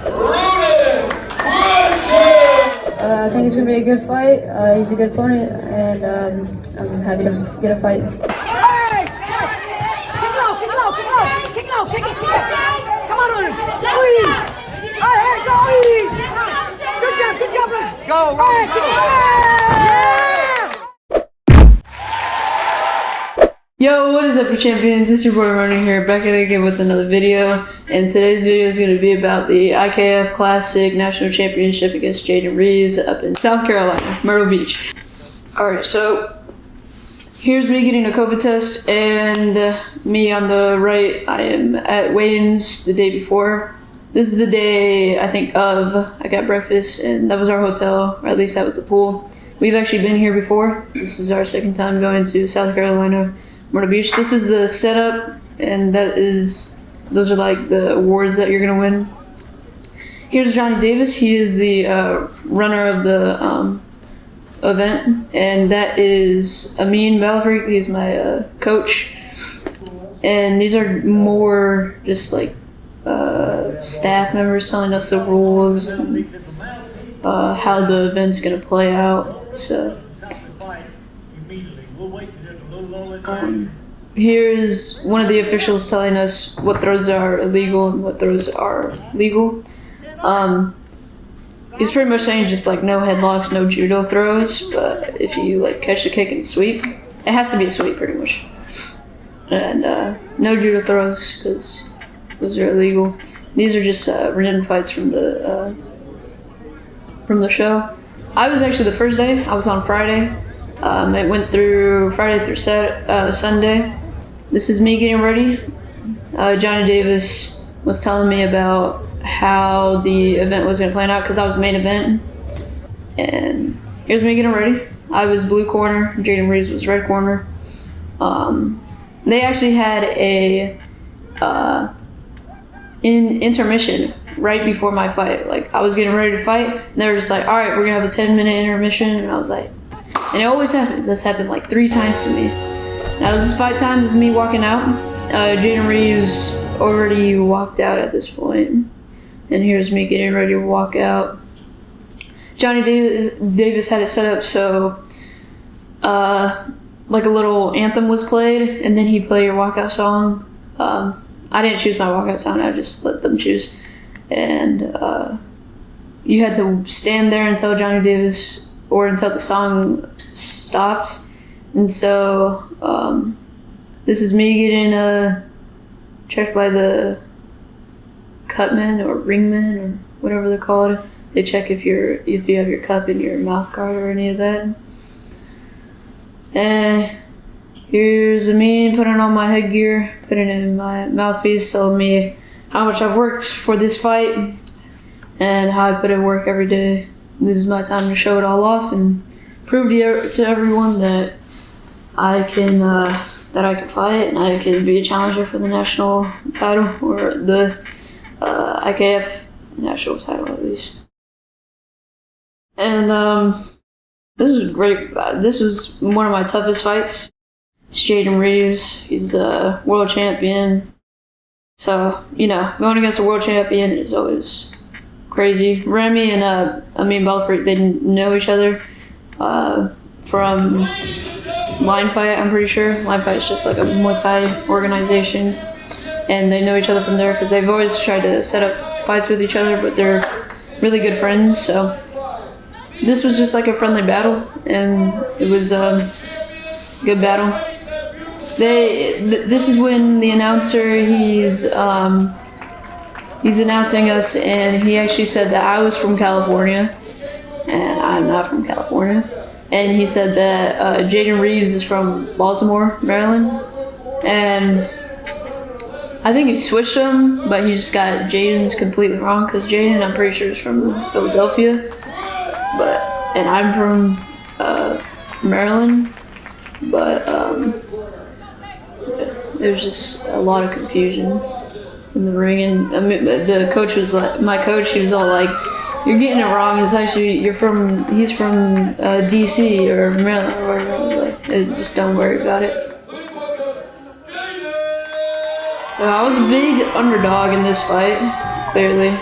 Rhonin Swenson! I think it's gonna be a good fight. He's a good opponent, and I'm happy to get a fight. Hey! Kick low, kick low, kick low, kick low, kick it, kick it. Come on, Rhonin. Hey, go, good job, Rhonin. Go, Rhonin. Hey, kick it. Yo, what is up, you champions? It's your boy Rhonin here, back at it again with another video. And today's video is going to be about the IKF Classic National Championship against Jayden Reeves up in South Carolina, Myrtle Beach. Alright, so here's me getting a COVID test, and me on the right, I am at weigh-ins the day before. This is the day, I think, I got breakfast, and that was our hotel, or at least that was the pool. We've actually been here before. This is our second time going to South Carolina, Myrtle Beach. This is the setup, and those are like the awards that you're gonna win. Here's Johnny Davis. He is the runner of the event, and that is Amine Ballafrikh. He's my coach, and these are more just like staff members telling us the rules and how the event's gonna play out. So here's one of the officials telling us what throws are illegal and what throws are legal. He's pretty much saying just like no headlocks, no judo throws, but if you like catch the kick and sweep, it has to be a sweep pretty much. And no judo throws because those are illegal. These are just written fights from the show. I was actually the first day. I was on Friday. It went through Friday through Sunday. This is me getting ready. Johnny Davis was telling me about how the event was going to plan out because I was the main event. And here's me getting ready. I was blue corner. Jayden Reeves was red corner. They actually had a intermission right before my fight. Like I was getting ready to fight. And they were just like, all right, we're going to have a 10-minute intermission. And I was like, and it always happens. That's happened like 3 times to me. Now this is 5 times. This is me walking out. Jayden Reeves already walked out at this point. And here's me getting ready to walk out. Johnny Davis had it set up so like a little anthem was played, and then he'd play your walkout song. I didn't choose my walkout song. I just let them choose. And you had to stand there until Johnny Davis or until the song stopped. And so this is me getting checked by the cutman or ringman or whatever they're called. They check if you have your cup in your mouth guard or any of that. And here's Amine putting on my headgear, putting it in my mouthpiece, telling me how much I've worked for this fight and how I put in work every day. This is my time to show it all off and prove to everyone that I can fight and I can be a challenger for the national title, or the IKF national title at least. And this was great. This was one of my toughest fights. It's Jayden Reeves. He's a world champion. So, you know, going against a world champion is always crazy. Rami and Amine Ballafrikh, they didn't know each other from Line Fight, I'm pretty sure. Line Fight is just like a Muay Thai organization. And they know each other from there because they've always tried to set up fights with each other, but they're really good friends. So this was just like a friendly battle, and it was a good battle. This is when the announcer, he's announcing us, and he actually said that I was from California, and I'm not from California. And he said that Jayden Reeves is from Baltimore, Maryland, and I think he switched them, but he just got Jayden's completely wrong because Jayden, I'm pretty sure, is from Philadelphia, and I'm from Maryland, but there's just a lot of confusion in the ring, and the coach was like, my coach, he was all like, "You're getting it wrong. It's actually he's from DC or Maryland or whatever." I was like, just don't worry about it. So I was a big underdog in this fight, clearly.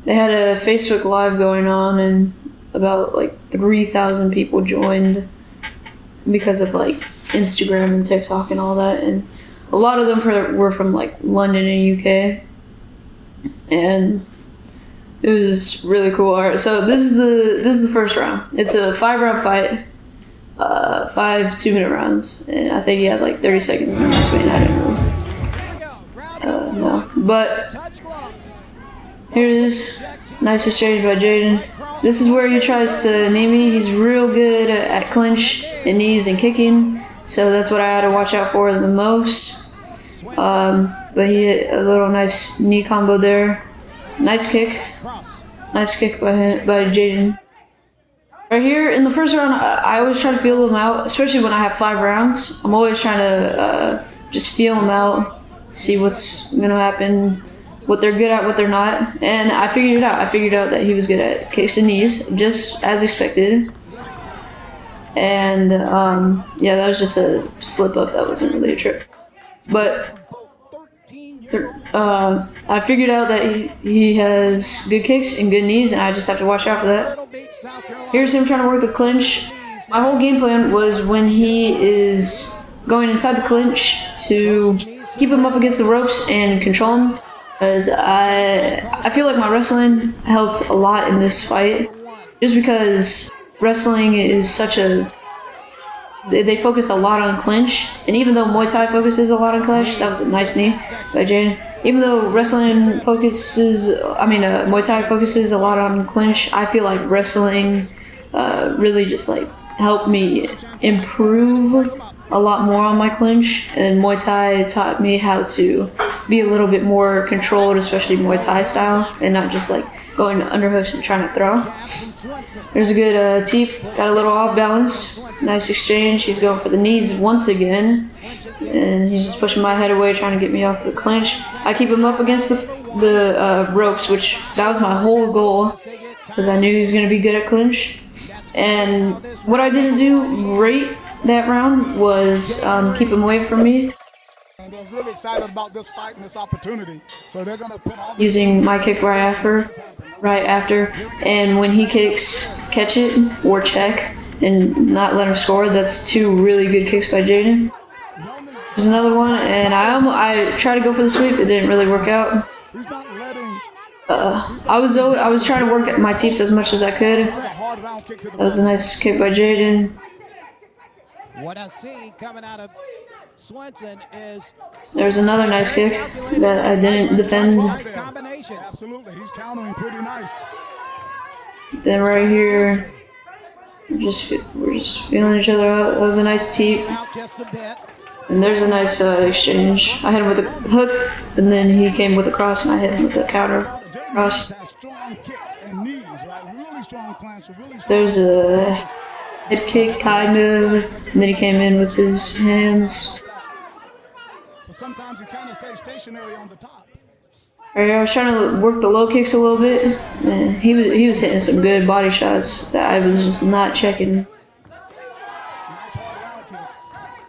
They had a Facebook Live going on, and about like 3,000 people joined because of like Instagram and TikTok and all that, and a lot of them were from like London and UK, and it was really cool. Alright, so this is the first round. It's a 5-round fight, 5 2-minute rounds, and I think he had like 30 seconds in between. I don't know. No, but here it is. Nice exchange by Jayden. This is where he tries to knee me. He's real good at clinch and knees and kicking, so that's what I had to watch out for the most. But he hit a little nice knee combo there. Nice kick by Jayden. Right here in the first round, I always try to feel them out, especially when I have 5 rounds. I'm always trying to just feel them out, see what's gonna happen, what they're good at, what they're not, and I figured it out. I figured out that he was good at kicks and knees, just as expected. And yeah, that was just a slip up. That wasn't really a trip. But I figured out that he has good kicks and good knees, and I just have to watch out for that. Here's him trying to work the clinch. My whole game plan was when he is going inside the clinch to keep him up against the ropes and control him. Because I feel like my wrestling helped a lot in this fight, just because wrestling is such a, they focus a lot on clinch, and even though Muay Thai focuses a lot on clinch, that was a nice knee by Jayden. Even though wrestling focuses, Muay Thai focuses a lot on clinch, I feel like wrestling really just like helped me improve a lot more on my clinch, and Muay Thai taught me how to be a little bit more controlled, especially Muay Thai style, and not just like going to underhooks and trying to throw. There's a good teep, got a little off balance, nice exchange. He's going for the knees once again, and he's just pushing my head away, trying to get me off the clinch. I keep him up against the ropes, which that was my whole goal, because I knew he was going to be good at clinch. And what I didn't do great that round was keep him away from me. And they're really excited about this fight and this opportunity. So they're gonna put all using my kick right after, and when he kicks, catch it or check and not let him score. That's 2 really good kicks by Jayden. There's another one, and I tried to go for the sweep. It didn't really work out. I was trying to work at my teeps as much as I could. That was a nice kick by Jayden. What I see coming out of Swenson is there's another nice kick that I didn't defend. Absolutely, he's countering pretty nice. Then right here, we're just feeling each other out. That was a nice teep. And there's a nice exchange. I hit him with a hook, and then he came with a cross, and I hit him with a counter cross. There's a head kick, kind of, and then he came in with his hands. Sometimes he kind of stays stationary on the top. Right, I was trying to work the low kicks a little bit, and he was hitting some good body shots that I was just not checking.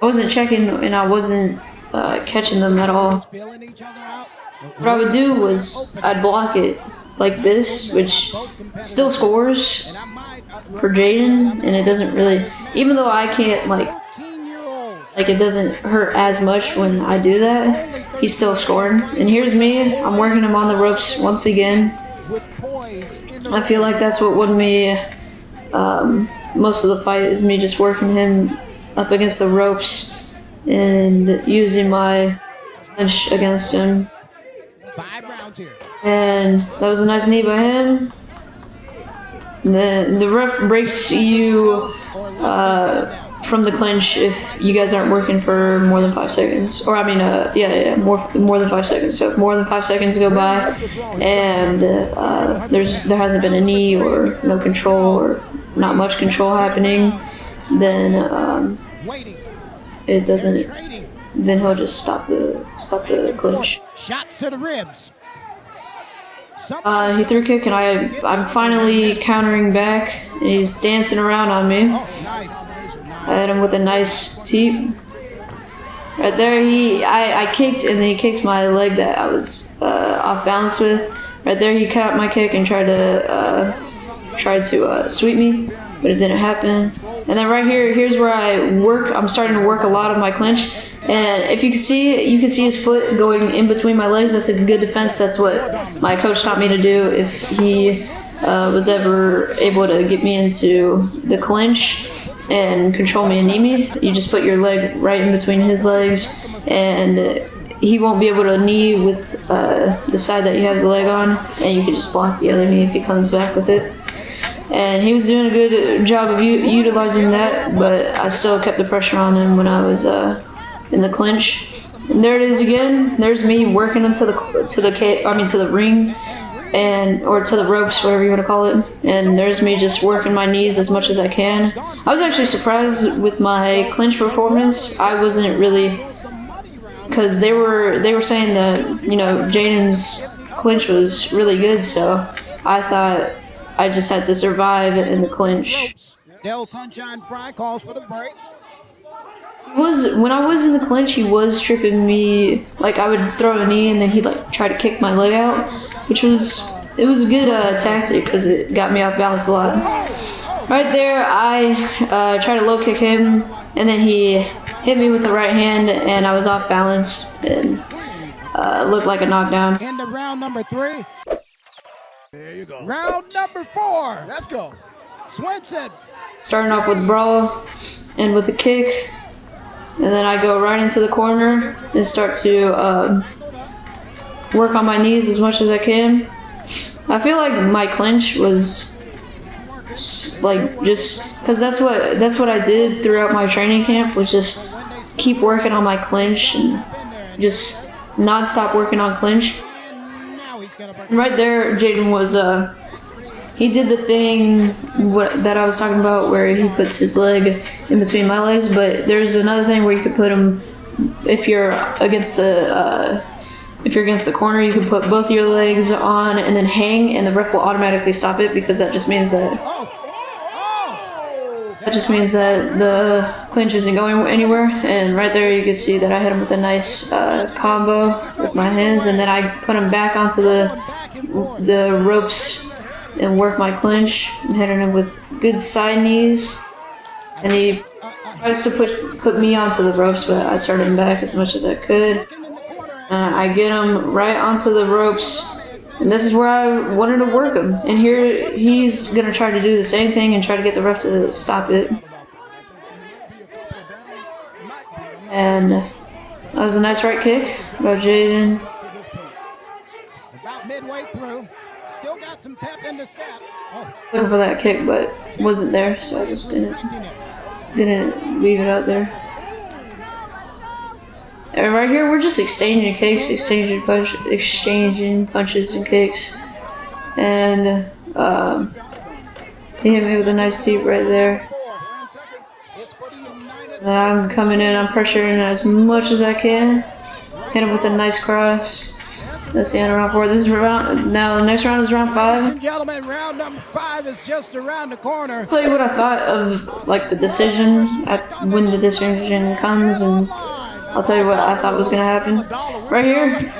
I wasn't checking, and I wasn't catching them at all. What I would do was I'd block it like this, which still scores for Jayden, and it doesn't really, even though I can't like it doesn't hurt as much when I do that, he's still scoring. And here's me, I'm working him on the ropes once again. I feel like that's what won me most of the fight, is me just working him up against the ropes and using my punch against him. And that was a nice knee by him. And then the ref breaks you from the clinch if you guys aren't working for more than 5 seconds. Or more than 5 seconds. So if more than 5 seconds go by and there hasn't been a knee or no control or not much control happening, then it doesn't. Then he'll just stop the clinch. Shots to the ribs. He threw a kick, and I'm finally countering back, and he's dancing around on me. I hit him with a nice teep. Right there, I kicked, and then he kicked my leg that I was off balance with. Right right there he caught my kick and tried to sweep me, but it didn't happen. And then right here, here's where I'm starting to work a lot of my clinch. And if you can see his foot going in between my legs. That's a good defense. That's what my coach taught me to do if he was ever able to get me into the clinch and control me and knee me. You just put your leg right in between his legs, and he won't be able to knee with the side that you have the leg on, and you can just block the other knee if he comes back with it. And he was doing a good job of utilizing that, but I still kept the pressure on him when I was in the clinch. And there it is again. There's me working him to the ring, or to the ropes, whatever you want to call it. And there's me just working my knees as much as I can. I was actually surprised with my clinch performance. I wasn't really, because they were saying that Jayden's clinch was really good, so I thought I just had to survive in the clinch. Del Sunshine Fry calls for the break. When I was in the clinch, he was tripping me. Like, I would throw a knee and then he'd like try to kick my leg out, which was a good tactic because it got me off balance a lot. Right there, I tried to low kick him, and then he hit me with the right hand, and I was off balance and looked like a knockdown. Into round number 3. There you go. Round number 4. Let's go. Swenson. Starting off with brawl and with a kick, and then I go right into the corner and start to work on my knees as much as I can. I feel like my clinch was like just because that's what I did throughout my training camp, was just keep working on my clinch and just non-stop working on clinch. And right there, Jayden was he did the thing that I was talking about where he puts his leg in between my legs, but there's another thing where you could put him, if you're against the corner, you can put both your legs on and then hang, and the ref will automatically stop it, because that just means that the clinch isn't going anywhere. And right there you can see that I hit him with a nice combo with my hands, and then I put him back onto the ropes and work my clinch and hitting him with good side knees. And he tries to put me onto the ropes, but I turned him back as much as I could. I get him right onto the ropes, and this is where I wanted to work him. And here he's gonna try to do the same thing and try to get the ref to stop it. And that was a nice right kick by Jayden. About midway through. Still got some pep in the step. Looking for that kick, but wasn't there, so I just didn't leave it out there. And right here, we're just exchanging kicks, exchanging punches and kicks. And he hit me with a nice teep right there. And I'm coming in, I'm pressuring as much as I can. Hit him with a nice cross. That's the end of round 4. This is now the next round is round 5. Ladies and gentlemen, round number 5 is just around the corner. I'll tell you what I thought of like the decision when the decision comes, and I'll tell you what I thought was gonna happen. Right here,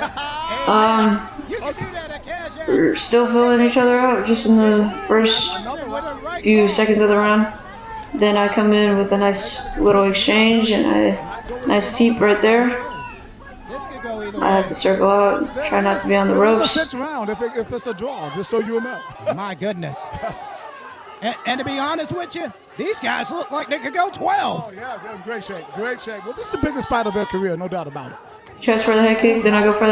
we're still filling each other out just in the first few seconds of the round. Then I come in with a nice little exchange and a nice teep right there. I have to circle out, try not to be on the ropes. It's a 6th round if it's a draw, just so you know. My goodness. And to be honest with you, these guys look like they could go 12. Oh, yeah, they're in great shape, great shape. Well, this is the biggest fight of their career, no doubt about it. Chest for the head kick, then I go for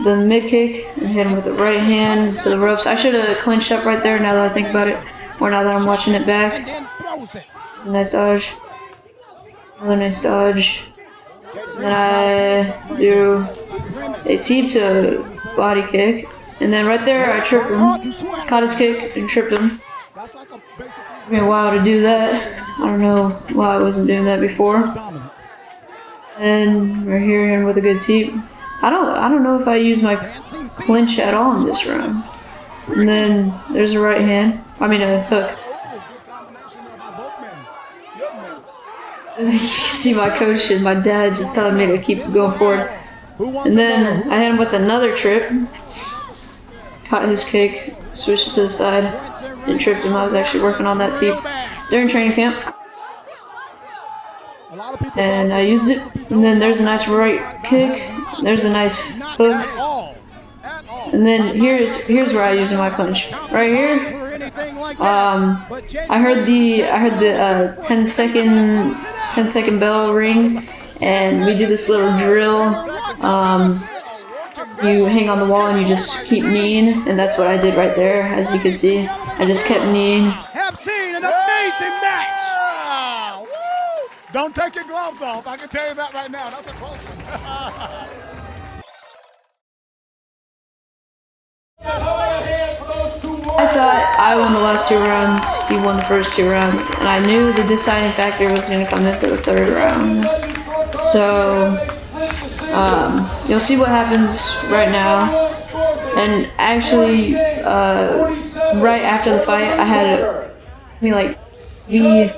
the mid kick and hit him with the right hand to the ropes. I should have clinched up right there now that I think about it, or now that I'm watching it back. It's a nice dodge. Another nice dodge. Then I do a teep to body kick, and then right there I trip him, caught his kick and tripped him. Took me a while to do that. I don't know why I wasn't doing that before. And right here, hit him with a good teep. I don't know if I used my clinch at all in this round. And then there's a right hand. I mean a hook. You can see my coach and my dad just telling me to keep going forward. And then I hit him with another trip. caught his kick, switched it to the side, and tripped him. I was actually working on that teep during training camp. And I used it. And then there's a nice right kick. There's a nice hook. And then here's where I use my clinch. Right here. I heard the 10 second bell ring, and we do this little drill. You hang on the wall and you just keep kneeing, and that's what I did right there. As you can see, I just kept kneeing. Have seen an amazing match. Don't take your gloves off. I can tell you that right now. That's a close one. I thought I won the last 2 rounds, he won the first 2 rounds, and I knew the deciding factor was going to come into the 3rd round. So, you'll see what happens right now. And actually, right after the fight, I had like 3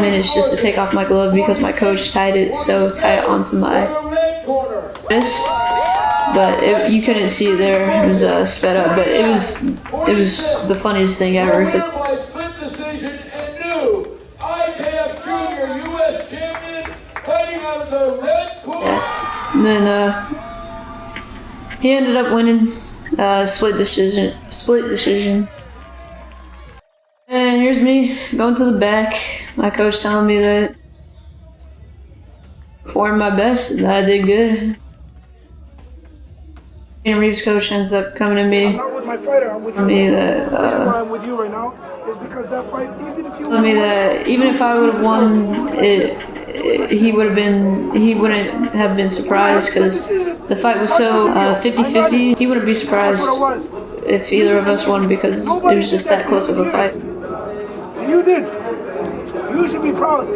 minutes just to take off my glove because my coach tied it so tight onto my wrist. But you couldn't see it there. It was sped up, but it was the funniest thing ever. Split decision and new IKF Junior US champion fighting out of the red corner. Yeah. And then he ended up winning split decision. And here's me going to the back. My coach telling me that performed my best, that I did good. Jayden Reeves' coach ends up coming to me. I'm not with my fighter, I'm with you. Me the reason why I'm with you right now is because that fight, even if you told me that even if I would have won it, he wouldn't have been surprised because the fight was so 50-50. He wouldn't be surprised if either of us won because it was just that close of a fight. And you did. You should be proud.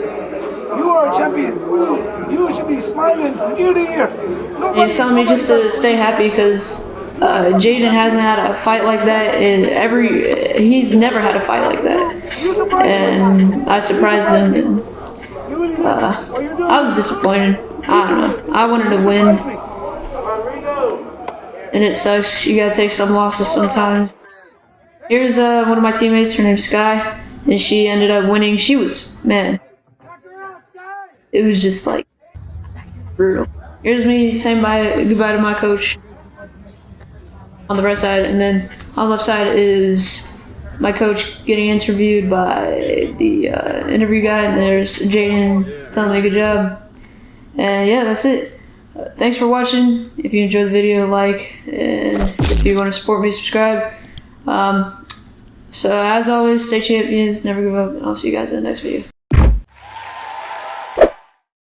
You are a champion. You should be smiling from ear to ear. He was telling me just to stay happy because Jayden hasn't had a fight like that he's never had a fight like that. And I surprised him, and I was disappointed. I don't know. I wanted to win. And it sucks. You gotta take some losses sometimes. Here's one of my teammates, her name's Sky, and she ended up winning. She was, man, it was just like brutal. Here's me saying goodbye to my coach on the right side, and then on the left side is my coach getting interviewed by the interview guy, and there's Jayden telling me good job. And yeah, that's it. Thanks for watching. If you enjoyed the video, like, and if you want to support me, subscribe. So as always, stay champions, never give up, and I'll see you guys in the next video.